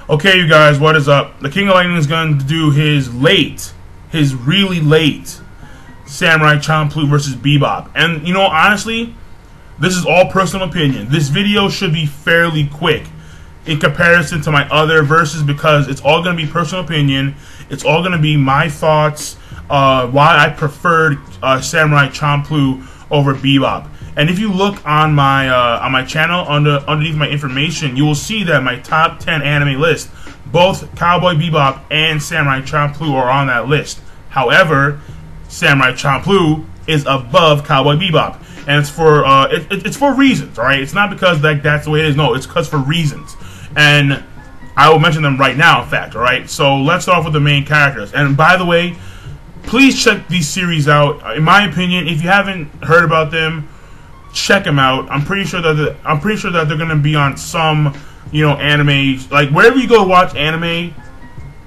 Okay, you guys, what is up? The King of Lightning is going to do his really late Samurai Champloo versus Bebop. And, you know, honestly, this is all personal opinion. This video should be fairly quick in comparison to my other verses because it's all going to be personal opinion. It's all going to be my thoughts, why I preferred Samurai Champloo over Bebop. And if you look on my channel underneath my information, you will see that my top 10 anime list, both Cowboy Bebop and Samurai Champloo are on that list. However, Samurai Champloo is above Cowboy Bebop, and it's for it's for reasons. All right, it's not because that's the way it is. No, it's because for reasons, and I will mention them right now. In fact, all right. So let's start off with the main characters. And by the way, please check these series out. In my opinion, if you haven't heard about them, check them out. I'm pretty sure that they're gonna be on some, you know, anime, like wherever you go to watch anime.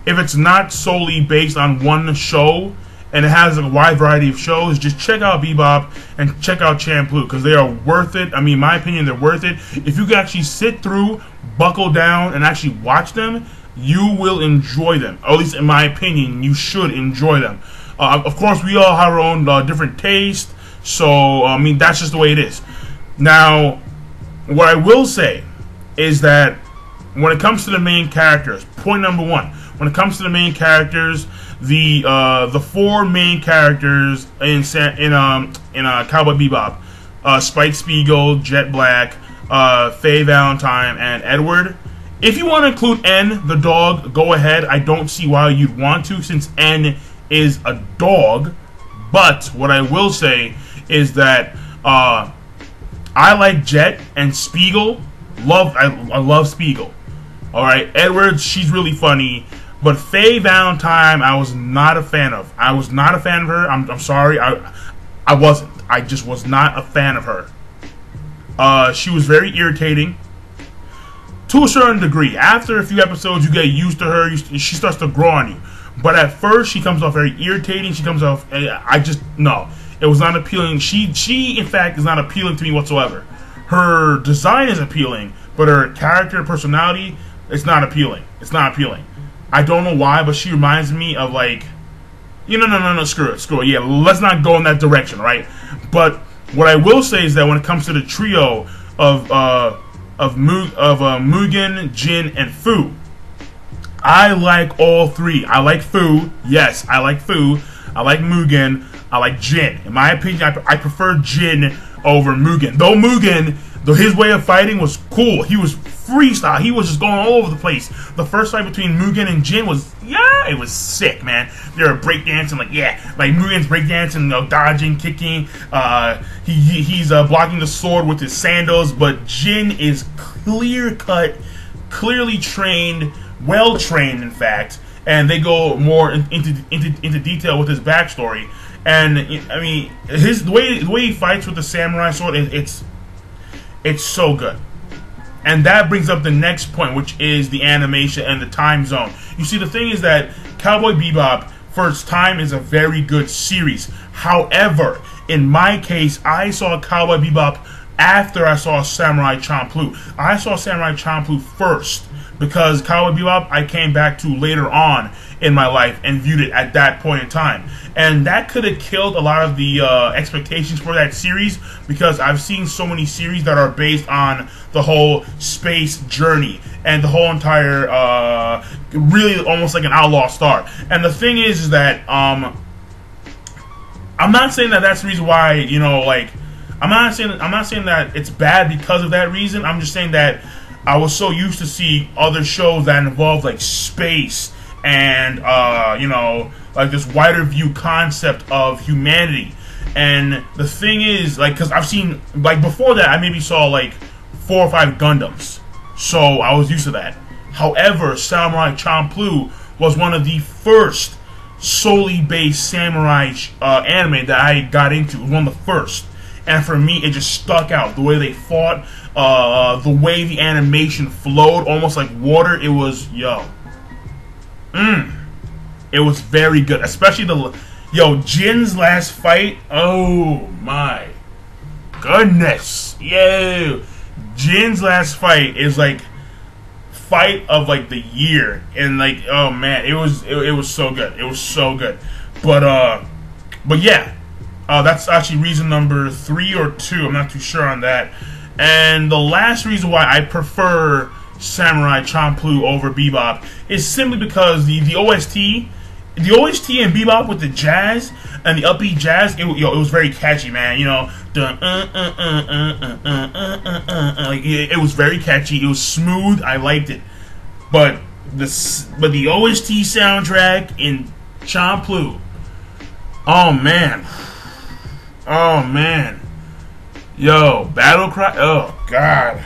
If it's not solely based on one show and it has a wide variety of shows, just check out Bebop and check out Champloo because they are worth it. I mean, in my opinion, they're worth it. If you can actually sit through, buckle down, and actually watch them, you will enjoy them. Or at least in my opinion, you should enjoy them. Of course, we all have our own different taste. So, I mean, that's just the way it is. Now, what I will say is that when it comes to the main characters, point number one, when it comes to the main characters, the four main characters in Cowboy Bebop, Spike Spiegel, Jet Black, Faye Valentine, and Edward. If you want to include N, the dog, go ahead. I don't see why you'd want to, since N is a dog. But what I will say is that I like Jet and Spiegel. I love Spiegel. All right, Edward, she's really funny. But Faye Valentine, I was not a fan of. I was not a fan of her. I'm sorry. I wasn't. I just was not a fan of her. She was very irritating to a certain degree. After a few episodes, you get used to her. She starts to grow on you. But at first, she comes off very irritating. She comes off. No, it was not appealing. She in fact is not appealing to me whatsoever. Her design is appealing, but her character, personality, it's not appealing. It's not appealing. I don't know why, but she reminds me of like, no, screw it. Yeah, let's not go in that direction, right? But what I will say is that when it comes to the trio of Mugen, Jin, and Fu, I like all three. I like Fu. Yes, I like Fu. I like Mugen. I like Jin. In my opinion, I prefer Jin over Mugen. Though his way of fighting was cool. He was freestyle. He was just going all over the place. The first fight between Mugen and Jin was, it was sick, man. They were breakdancing, like Mugen's breakdancing, dodging, kicking. He's blocking the sword with his sandals, but Jin is clear-cut, clearly trained, well-trained, in fact, and they go more into detail with his backstory. And I mean, the way he fights with the samurai sword, it's so good. And that brings up the next point, which is the animation and the time zone. You see, the thing is that Cowboy Bebop, for its time, is a very good series. However, in my case, I saw Cowboy Bebop after I saw Samurai Champloo. I saw Samurai Champloo first because Cowboy Bebop I came back to later on in my life and viewed it at that point in time. And that could have killed a lot of the expectations for that series, because I've seen so many series that are based on the whole space journey and the whole entire, really almost like an outlaw star. And the thing is that I'm not saying that that's the reason why, you know, like, I'm not saying that it's bad because of that reason. I'm just saying that I was so used to see other shows that involve like space and you know, like this wider view concept of humanity. And the thing is, like, because I've seen, like, before that I maybe saw like 4 or 5 Gundams, so I was used to that. However, Samurai Champloo was one of the first solely based samurai anime that I got into. It was one of the first. And for me, it just stuck out. The way they fought, the way the animation flowed, almost like water. It was, it was very good. Especially Jin's last fight. Oh my goodness. Jin's last fight is like fight of like the year, and like, oh man, it was so good. It was so good. But yeah, that's actually reason number 3 or 2. I'm not too sure on that. And the last reason why I prefer Samurai Champloo over Bebop is simply because the OST in Bebop with the jazz and the upbeat jazz, it was very catchy, man. You know, like it was very catchy. It was smooth. I liked it. But the OST soundtrack in Champloo, oh man, yo, Battle Cry, oh god.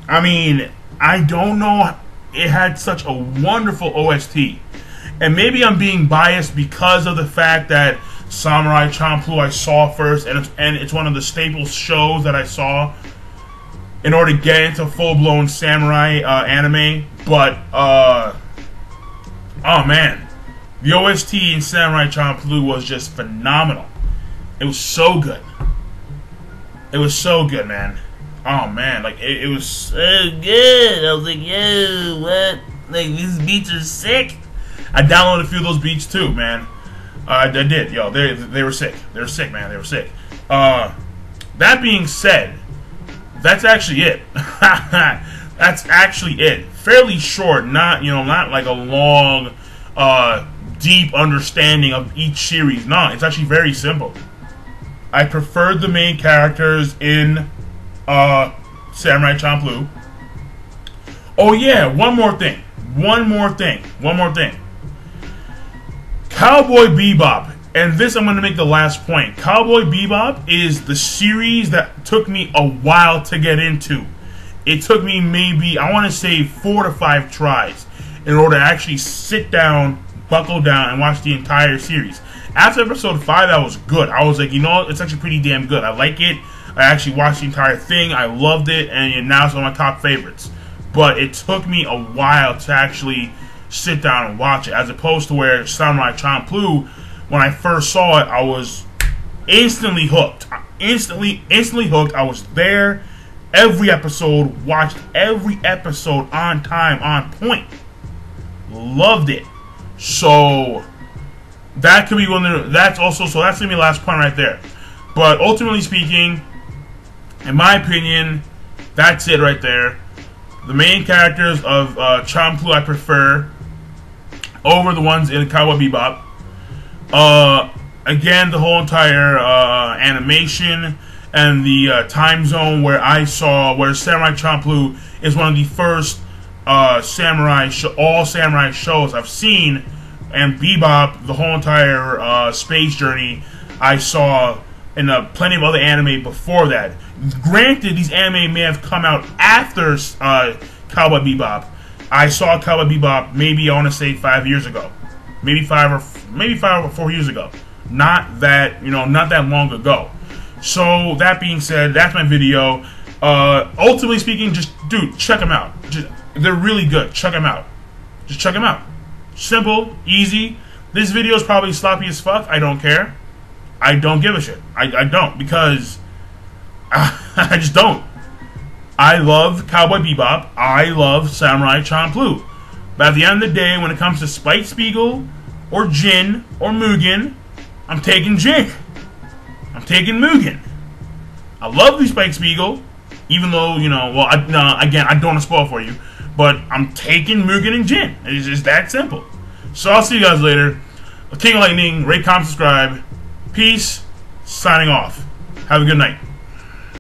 I mean, I don't know. It had such a wonderful OST. And maybe I'm being biased because of the fact that Samurai Champloo I saw first, and it's one of the staple shows that I saw in order to get into full-blown samurai anime. But, oh man, the OST in Samurai Champloo was just phenomenal. It was so good. It was so good, man. Oh man, like it was so good. I was like, yo, what? Like, these beats are sick. I downloaded a few of those beats too, man. I did, yo. They were sick. They were sick, man. They were sick. That being said, that's actually it. That's actually it. Fairly short, not like a long, deep understanding of each series. No, it's actually very simple. I preferred the main characters in Samurai Champloo. Oh yeah, one more thing. Cowboy Bebop, and this I'm going to make the last point. Cowboy Bebop is the series that took me a while to get into. It took me maybe, I want to say, 4 to 5 tries in order to actually sit down, buckle down, and watch the entire series. After episode 5, that was good. I was like, you know, it's actually pretty damn good. I like it. I actually watched the entire thing. I loved it, and now it's one of my top favorites. But it took me a while to actually sit down and watch it, as opposed to where Samurai Champloo, when I first saw it, I was instantly hooked. Instantly hooked. I was there every episode, watched every episode on time, on point. Loved it. So that could be one of the, that's gonna be the last point right there. But ultimately speaking, in my opinion, that's it right there. The main characters of Champloo I prefer over the ones in Cowboy Bebop. Again, the whole entire animation and the time zone where Samurai Champloo is one of the first all samurai shows I've seen, and Bebop, the whole entire space journey, I saw in plenty of other anime before that. Granted, these anime may have come out after Cowboy Bebop. I saw Cowboy Bebop maybe, I want to say, 5 years ago, maybe 5 or 4 years ago. Not that long ago. So that being said, that's my video. Ultimately speaking, just dude, check them out. They're really good. Check them out. Just check them out. Simple, easy. This video is probably sloppy as fuck. I don't care. I don't give a shit. I don't, because I just don't. I love Cowboy Bebop. I love Samurai Champloo. But at the end of the day, when it comes to Spike Spiegel or Jin or Mugen, I'm taking Jin. I'm taking Mugen. I love the Spike Spiegel, even though, again, I don't want to spoil for you, but I'm taking Mugen and Jin. It's just that simple. So I'll see you guys later. King of Lightning, rate, comment, subscribe. Peace. Signing off. Have a good night.